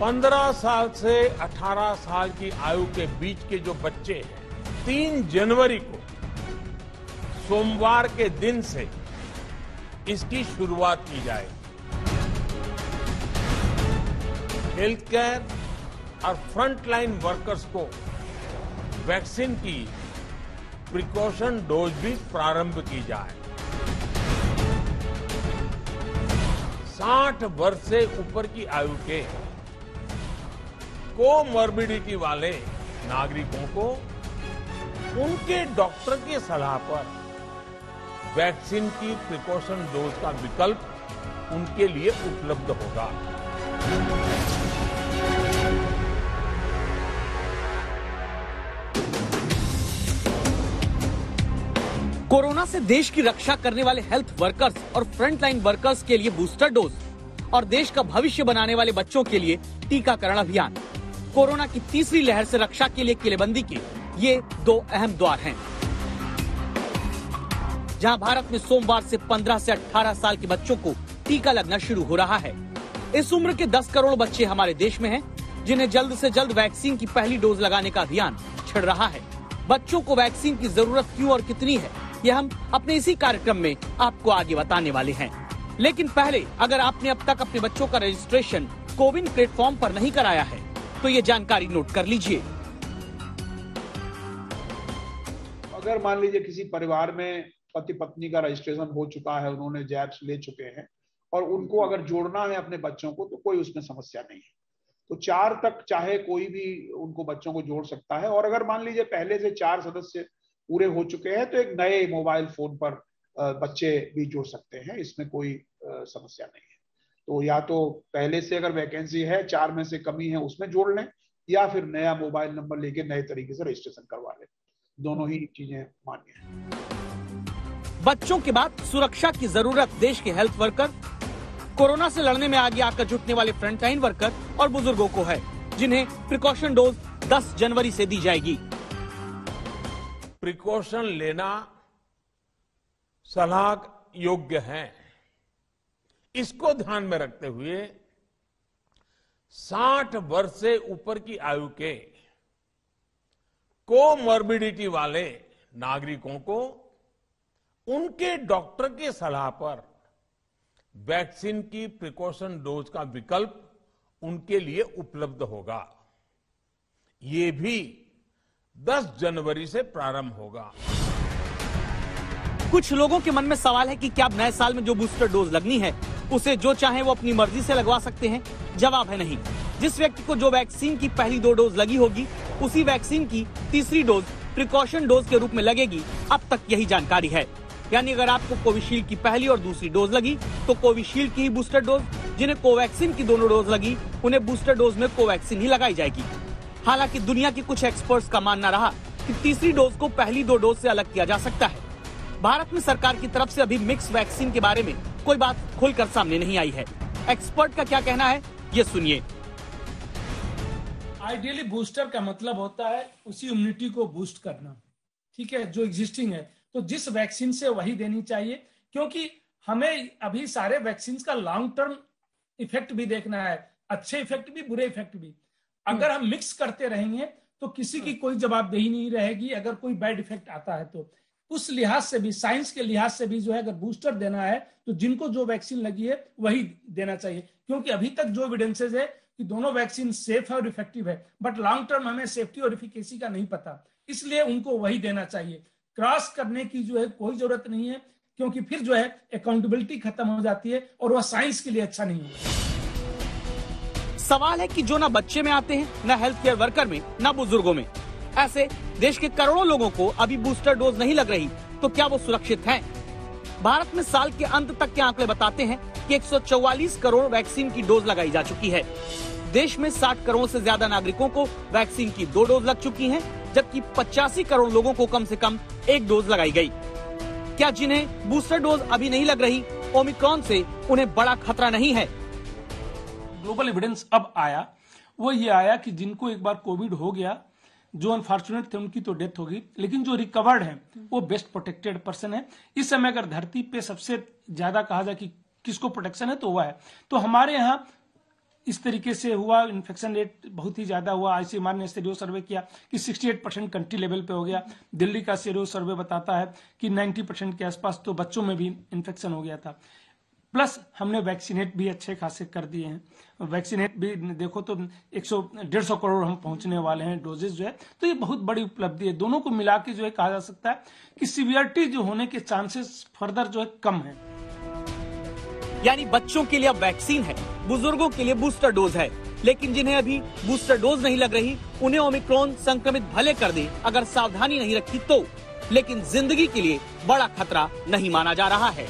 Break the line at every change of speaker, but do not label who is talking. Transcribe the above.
15 साल से 18 साल की आयु के बीच के जो बच्चे हैं, 3 जनवरी को सोमवार के दिन से इसकी शुरुआत की जाएगी। हेल्थ केयर और फ्रंटलाइन वर्कर्स को वैक्सीन की प्रिकॉशन डोज भी प्रारंभ की जाए। 60 वर्ष से ऊपर की आयु के कोमॉर्बिडिटी वाले नागरिकों को उनके डॉक्टर की सलाह पर वैक्सीन की प्रिकॉशन डोज का विकल्प उनके लिए उपलब्ध होगा।
कोरोना से देश की रक्षा करने वाले हेल्थ वर्कर्स और फ्रंटलाइन वर्कर्स के लिए बूस्टर डोज और देश का भविष्य बनाने वाले बच्चों के लिए टीकाकरण अभियान। कोरोना की तीसरी लहर से रक्षा के लिए किलेबंदी के ये 2 अहम द्वार हैं। जहां भारत में सोमवार से 15 से 18 साल के बच्चों को टीका लगना शुरू हो रहा है। इस उम्र के 10 करोड़ बच्चे हमारे देश में हैं, जिन्हें जल्द से जल्द वैक्सीन की पहली डोज लगाने का अभियान छिड़ रहा है। बच्चों को वैक्सीन की जरूरत क्यों और कितनी है, यह हम अपने इसी कार्यक्रम में आपको आगे बताने वाले हैं। लेकिन पहले अगर आपने अब तक अपने बच्चों का रजिस्ट्रेशन कोविन प्लेटफॉर्म पर नहीं कराया है तो ये जानकारी नोट कर लीजिए।
अगर मान लीजिए किसी परिवार में पति पत्नी का रजिस्ट्रेशन हो चुका है, उन्होंने जैब्स ले चुके हैं और उनको अगर जोड़ना है अपने बच्चों को तो कोई उसमें समस्या नहीं है। तो 4 तक चाहे कोई भी उनको बच्चों को जोड़ सकता है। और अगर मान लीजिए पहले से 4 सदस्य पूरे हो चुके हैं तो एक नए मोबाइल फोन पर बच्चे भी जोड़ सकते हैं, इसमें कोई समस्या नहीं है। तो या तो पहले से अगर वैकेंसी है 4 में से कमी है उसमें जोड़ लें, या फिर नया मोबाइल नंबर लेके नए तरीके से रजिस्ट्रेशन करवा लें। दोनों ही चीजें मान्य हैं।
बच्चों के बाद सुरक्षा की जरूरत देश के हेल्थ वर्कर, कोरोना से लड़ने में आगे आकर जुटने वाले फ्रंटलाइन वर्कर और बुजुर्गों को है, जिन्हें प्रिकॉशन डोज 10 जनवरी से दी जाएगी।
प्रिकॉशन लेना सलाह योग्य है। इसको ध्यान में रखते हुए 60 वर्ष से ऊपर की आयु के कोमॉर्बिडिटी वाले नागरिकों को उनके डॉक्टर की सलाह पर वैक्सीन की प्रिकॉशन डोज का विकल्प उनके लिए उपलब्ध होगा। ये भी 10 जनवरी से प्रारंभ होगा।
कुछ लोगों के मन में सवाल है कि क्या अब नए साल में जो बूस्टर डोज लगनी है उसे जो चाहे वो अपनी मर्जी से लगवा सकते हैं। जवाब है नहीं। जिस व्यक्ति को जो वैक्सीन की पहली 2 डोज लगी होगी उसी वैक्सीन की तीसरी डोज प्रिकॉशन डोज के रूप में लगेगी। अब तक यही जानकारी है। यानी अगर आपको कोविशील्ड की पहली और दूसरी डोज लगी तो कोविशील्ड की ही बूस्टर डोज, जिन्हें कोवैक्सीन की दोनों डोज लगी उन्हें बूस्टर डोज में कोवैक्सीन ही लगाई जाएगी। हालांकि दुनिया के कुछ एक्सपर्ट्स का मानना रहा कि तीसरी डोज को पहली 2 डोज से अलग किया जा सकता है। भारत में सरकार की तरफ से अभी मिक्स वैक्सीन के बारे में कोई बात खुलकर सामने नहीं आई है। एक्सपर्ट का क्या कहना है, ये सुनिए।
आइडियली बूस्टर का मतलब होता है उसी इम्यूनिटी को बूस्ट करना, ठीक है, जो एग्जिस्टिंग है। तो जिस वैक्सीन से वही देनी चाहिए, क्योंकि हमें अभी सारे वैक्सीन का लॉन्ग टर्म इफेक्ट भी देखना है, अच्छे इफेक्ट भी बुरे इफेक्ट भी। अगर हम मिक्स करते रहेंगे तो किसी की कोई जवाबदेही नहीं रहेगी अगर कोई बैड इफेक्ट आता है तो। उस लिहाज से भी, साइंस के लिहाज से भी जो है, अगर बूस्टर देना है तो जिनको जो वैक्सीन लगी है वही देना चाहिए, क्योंकि अभी तक जो एविडेंसेज है कि दोनों वैक्सीन सेफ है और इफेक्टिव है, बट लॉन्ग टर्म हमें सेफ्टी और इफिकेसी का नहीं पता, इसलिए उनको वही देना चाहिए। क्रॉस करने की जो है कोई जरूरत नहीं है, क्योंकि फिर जो है अकाउंटेबिलिटी खत्म हो जाती है और वह साइंस के लिए अच्छा नहीं है।
सवाल है कि जो ना बच्चे में आते हैं, ना हेल्थ केयर वर्कर में, ना बुजुर्गों में, ऐसे देश के करोड़ों लोगों को अभी बूस्टर डोज नहीं लग रही, तो क्या वो सुरक्षित हैं? भारत में साल के अंत तक के आंकड़े बताते हैं कि 144 करोड़ वैक्सीन की डोज लगाई जा चुकी है। देश में 60 करोड़ से ज्यादा नागरिकों को वैक्सीन की 2 डोज लग चुकी हैं, जबकि 85 करोड़ लोगों को कम से कम 1 डोज लगाई गई। क्या जिन्हें बूस्टर डोज अभी नहीं लग रही, ओमिक्रॉन से उन्हें बड़ा खतरा नहीं है?
ग्लोबल एविडेंस अब आया, वो ये आया कि जिनको एक बार कोविड हो गया, जो अनफॉर्चुनेट थे उनकी तो डेथ होगी, लेकिन जो रिकवर्ड है वो बेस्ट प्रोटेक्टेड पर्सन है। इस समय अगर धरती पे सबसे ज्यादा कहा जाए कि किसको प्रोटेक्शन है तो वह है। तो हमारे यहाँ इस तरीके से हुआ, इन्फेक्शन रेट बहुत ही ज्यादा हुआ। आईसीएमआर ने सीरो सर्वे किया कि 68% कंट्री लेवल पे हो गया। दिल्ली का सीरो सर्वे बताता है कि 90% के आसपास तो बच्चों में भी इन्फेक्शन हो गया था। प्लस हमने वैक्सीनेट भी अच्छे खासे कर दिए हैं। वैक्सीनेट भी देखो तो 150 करोड़ हम पहुंचने वाले हैं डोजेज जो है, तो ये बहुत बड़ी उपलब्धि है। दोनों को मिला के जो है कहा जा सकता है कि सीवियरिटी जो होने के चांसेस फर्दर जो है कम है।
यानी बच्चों के लिए अब वैक्सीन है, बुजुर्गों के लिए बूस्टर डोज है। लेकिन जिन्हें अभी बूस्टर डोज नहीं लग रही, उन्हें ओमिक्रॉन संक्रमित भले कर दे अगर सावधानी नहीं रखी तो, लेकिन जिंदगी के लिए बड़ा खतरा नहीं माना जा रहा है।